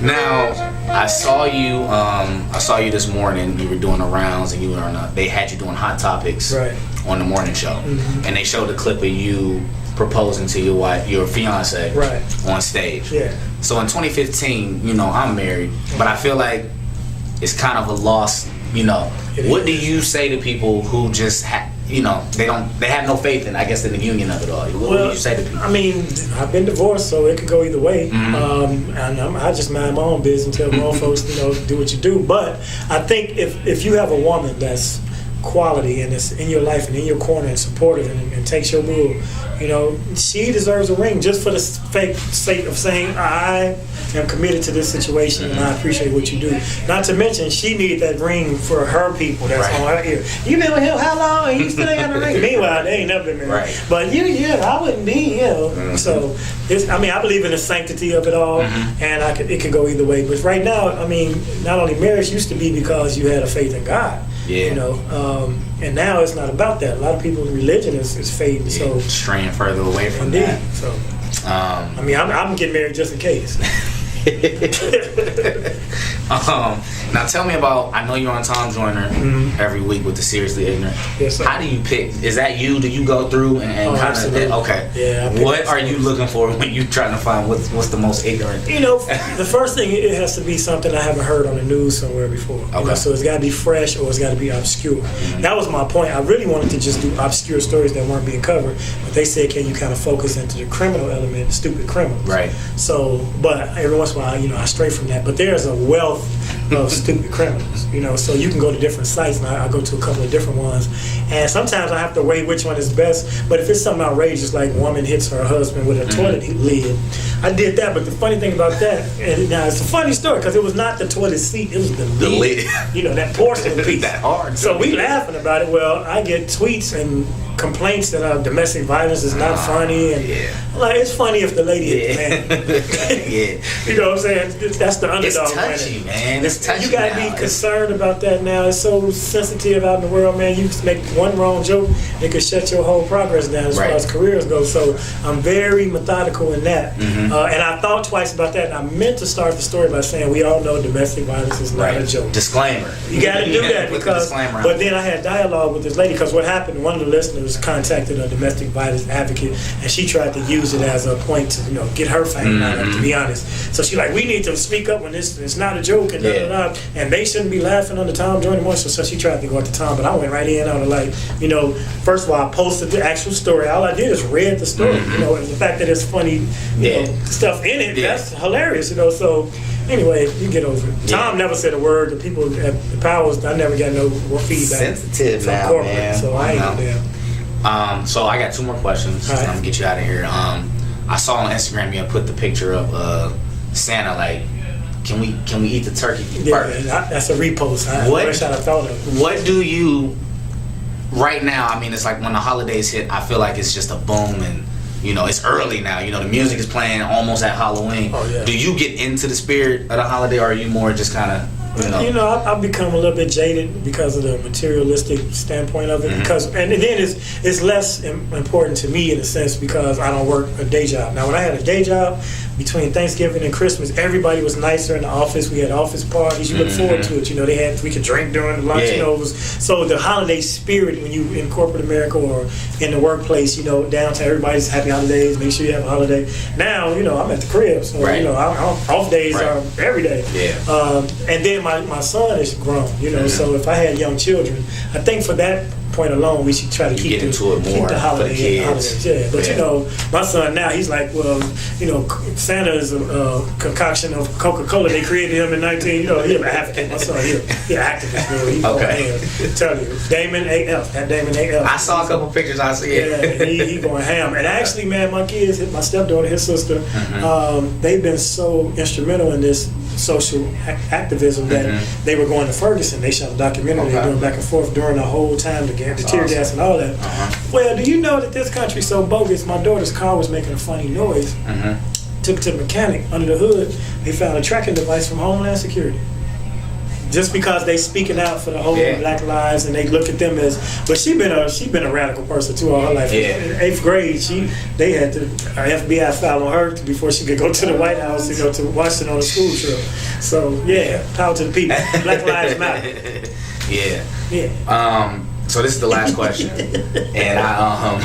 Now I saw you this morning. You were doing the rounds, and you were on. They had you doing Hot Topics on the morning show, and they showed a clip of you proposing to your wife, your fiance, on stage. Yeah. So in 2015, I'm married, but I feel like it's kind of a loss. What do you say to people who just they have no faith in, I guess, in the union of it all? What do you say to people? I mean, I've been divorced, so it could go either way. And I just mind my own business and tell grown folks, do what you do. But I think if you have a woman that's quality and is in your life and in your corner and supportive and takes your rule, she deserves a ring just for the sake of saying, I am committed to this situation and I appreciate what you do. Not to mention, she needed that ring for her people that's on her ear. You been with him how long and you still ain't got the ring? Meanwhile, they ain't never been married. But I wouldn't be, So, I believe in the sanctity of it all, and it could go either way. But right now, not only marriage used to be because you had a faith in God. Yeah. And now it's not about that. A lot of people's religion is fading. So straying further away from that. So, I'm getting married just in case. Now tell me about, I know you're on Tom Joyner every week with the Seriously Ignorant. Yes, sir. How do you pick? Is that you? Do you go through and kind of, okay. Yeah. What are you looking for when you're trying to find what's the most ignorant? The first thing, it has to be something I haven't heard on the news somewhere before. Okay. So it's got to be fresh or it's got to be obscure. That was my point. I really wanted to just do obscure stories that weren't being covered, but they said, can you kind of focus into the criminal element, the stupid criminals? Right. So, but every once in a while, I stray from that. But there's a wealth of stupid criminals, so you can go to different sites, and I go to a couple of different ones, and sometimes I have to weigh which one is best. But if it's something outrageous, like woman hits her husband with a toilet lid, I did that. But the funny thing about that, and now it's a funny story because it was not the toilet seat, it was the lid. That porcelain piece. That hard. So we laughing about it. Well, I get tweets and complaints that domestic violence is not funny, and it's funny if the lady hit the man. You know what I'm saying? That's the underdog. It's touchy, man. It's touchy. You gotta be concerned about that now. It's so sensitive out in the world, man. You just make one wrong joke, it could shut your whole progress down as far as careers go. So I'm very methodical in that. And I thought twice about that, and I meant to start the story by saying we all know domestic violence is not a joke. Disclaimer. You gotta do that because. But then I had dialogue with this lady because what happened? One of the listeners contacted a domestic violence advocate, and she tried to use it as a point to get her fame out of it, to be honest. So she's like, we need to speak up when it's not a joke and and they shouldn't be laughing on the Tom Joyner Morning Show. So she tried to go at the Tom, but I went right in on it first of all, I posted the actual story. All I did is read the story, and the fact that it's funny stuff in it, that's hilarious, So anyway, you get over it. Tom never said a word. The people at the powers, I never got no feedback. Sensitive from now, corporate, man. so I ain't damn. So I got two more questions. I'm gonna get you out of here. I saw on Instagram you put the picture of Santa. Like, can we eat the turkey first? That's a repost. I wish I'd have thought of it. What do you right now? It's like when the holidays hit, I feel like it's just a boom, and it's early now. The music is playing almost at Halloween. Oh, yeah. Do you get into the spirit of the holiday, or are you more just kind of? I've become a little bit jaded because of the materialistic standpoint of it. And then it's less important to me in a sense because I don't work a day job. Now, when I had a day job, between Thanksgiving and Christmas, everybody was nicer in the office. We had office parties. You look forward to it. We could drink during the lunch. So the holiday spirit when you in corporate America or in the workplace, downtown, everybody's happy holidays. Make sure you have a holiday. Now, I'm at the crib, so off days are every day. And then my son is grown, so if I had young children, I think for that point alone, we should try to keep the holiday holidays. But my son now, he's like, well, Santa is a concoction of Coca-Cola. They created him in he's an African. My son, he's an activist. He's going ham. Tell you, Damon AF. That Damon AF. I saw a couple pictures. I see it. Yeah, he going ham. And actually, man, my kids, my stepdaughter, his sister, they've been so instrumental in this social activism that they were going to Ferguson. They shot a documentary. They were doing back and forth during the whole time the tear gas and all that. Well, do you know that this country's so bogus? My daughter's car was making a funny noise. Took it to the mechanic. Under the hood, they found a tracking device from Homeland Security. just because they speaking out for the whole Black lives, and they look at them as. But she been a radical person too all her life. In 8th grade, they had to FBI file on her before she could go to the White House to go to Washington on a school trip. So power to the people. Black lives matter. So this is the last question, and I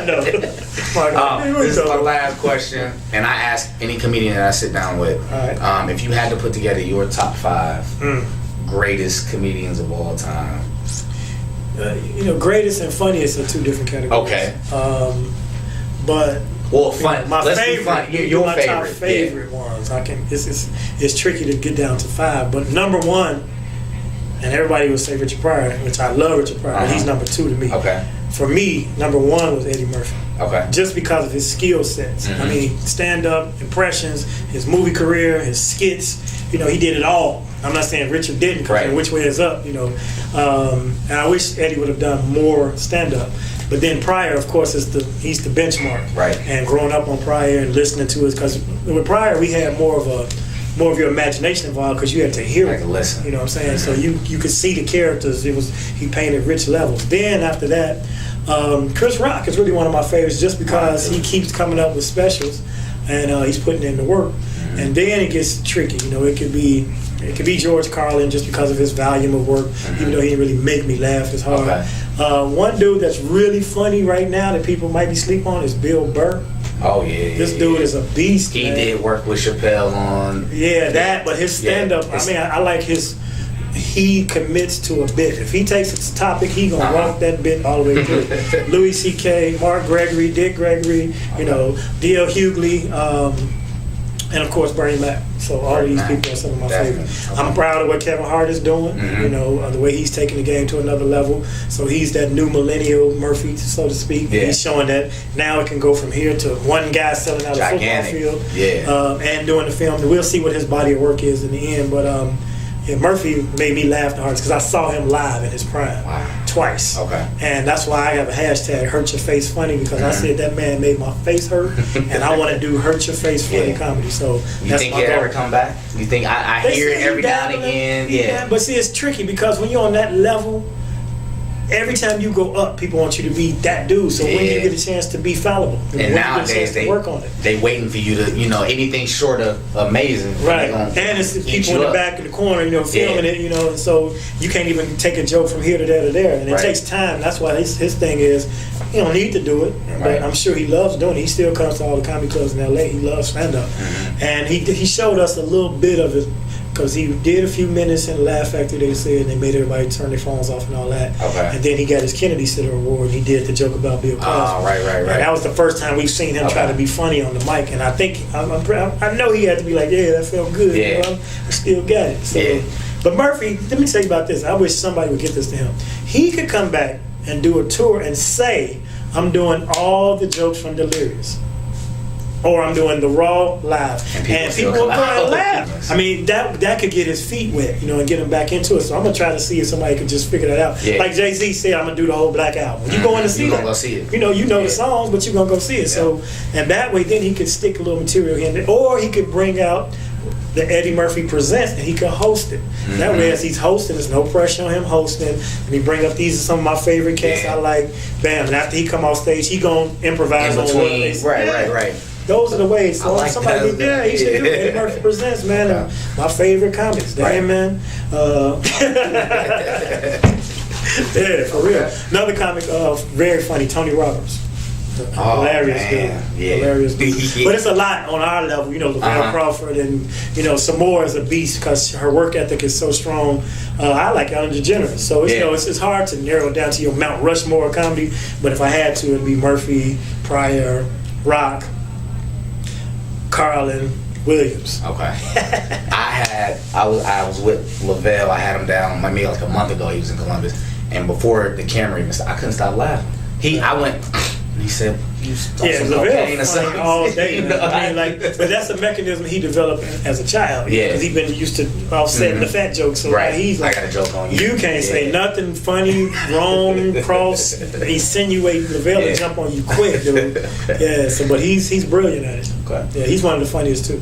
know. This is my last question, and I ask any comedian that I sit down with, if you had to put together your top 5 greatest comedians of all time. Greatest and funniest are 2 different categories. Okay. But fun. My Let's favorite, fun. Your my favorite. top favorite ones. It's tricky to get down to 5, but number 1. And everybody would say Richard Pryor, which I love Richard Pryor, but he's number 2 to me. Okay. For me, number 1 was Eddie Murphy. Okay. Just because of his skill sets. I mean, stand-up, impressions, his movie career, his skits. He did it all. I'm not saying Richard didn't, because Which Way Is Up, And I wish Eddie would have done more stand-up. But then Pryor, of course, he's the benchmark. Right. And growing up on Pryor and listening to it, because with Pryor, we had more of your imagination involved, because you had to hear it. Listen. You know what I'm saying? So you could see the characters. He painted rich levels. Then after that, Chris Rock is really one of my favorites, just because he keeps coming up with specials, and he's putting in the work. And then it gets tricky. It could be George Carlin, just because of his volume of work, even though he didn't really make me laugh as hard. Okay. One dude that's really funny right now that people might be sleep on is Bill Burr. Oh yeah. This dude is a beast. He did work with Chappelle on. But his stand-up. I like his. He commits to a bit. If he takes a topic, he gonna walk that bit all the way through. Louis C.K., Mark Gregory, Dick Gregory, D.L. Hughley, and of course Bernie Mac. So all these people are some of my favorites. I'm proud of what Kevin Hart is doing. The way he's taking the game to another level. So he's that new millennial Murphy, so to speak. He's showing that now it can go from here to one guy selling out a football field, and doing the film. We'll see what his body of work is in the end, but. Murphy made me laugh the hardest because I saw him live in his prime twice. Okay. And that's why I have a hashtag, Hurt Your Face Funny, because I said that man made my face hurt, and I want to do Hurt Your Face Funny comedy. So you think he'll ever come back? You think I hear it every now and again? Yeah. But see, it's tricky because when you're on that level, every time you go up, people want you to be that dude. So when you get a chance to be fallible, and nowadays work on it. They waiting for you to, anything short of amazing. Right. And it's the people in the back of the corner, filming it, and so you can't even take a joke from here to there to there. And it takes time. That's why his thing is, he don't need to do it. But I'm sure he loves doing it. He still comes to all the comedy clubs in L.A. He loves stand-up. And he showed us a little bit of it. Because he did a few minutes in the Laugh Factory, they said, and they made everybody turn their phones off and all that. Okay. And then he got his Kennedy Center Award, and he did the joke about Bill Cosby. Oh, right. And that was the first time we've seen him try to be funny on the mic. And I think, I know he had to be like, that felt good. I still got it. So, but Murphy, let me tell you about this. I wish somebody would get this to him. He could come back and do a tour and say, I'm doing all the jokes from Delirious. Or I'm doing the Raw live, and people will go and laugh. I mean, that could get his feet wet, and get him back into it. So I'm gonna try to see if somebody can just figure that out. Like Jay-Z said, I'm gonna do the whole Black Album. You going to see that? Go see it. You know the songs, but you're gonna go see it. So, and that way, then he could stick a little material in there, or he could bring out the Eddie Murphy Presents, and he could host it. That way, as he's hosting, there's no pressure on him hosting, and he bring up these are some of my favorite cats I like. Bam! And after he come off stage, he gonna improvise on what right. Those are the ways. So like somebody he should do Eddie Murphy Presents, man. And my favorite comics. Damon. For real. Another comic, very funny, Tony Roberts. Hilarious dude. Hilarious dude. But it's a lot on our level. Laverne Crawford and, some more is a beast because her work ethic is so strong. I like Ellen DeGeneres. So, it's hard to narrow it down to your Mount Rushmore comedy. But if I had to, it'd be Murphy, Pryor, Rock, Carlin, Williams. Okay. I was with Lavelle. I had him down maybe like a month ago. He was in Columbus, and before the camera even started, I couldn't stop laughing. He said, Lavelle funny all day. But that's a mechanism he developed as a child. Because he's been used to offsetting the fat jokes. So he's like, I got a joke on you. You can't say nothing funny, wrong, cross, insinuate Lavelle and jump on you quick, dude. So but he's brilliant at it. Okay. Yeah, he's one of the funniest too.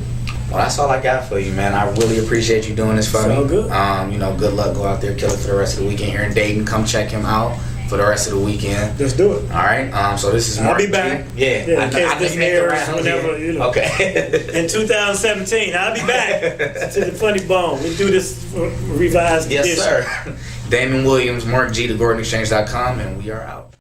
Well, that's all I got for you, man. I really appreciate you doing this for me. So good. You know, good luck. Go out there, kill it for the rest of the weekend here in Dayton. Come check him out for the rest of the weekend. Let's do it. All right. So this is Marc I'll be back. G. Yeah. In case this airs whenever, you know. Okay. In 2017, I'll be back to the Funny Bone. We do this revised edition. Yes, sir. Damon Williams, Marc G, to GordonXchange.com, and we are out.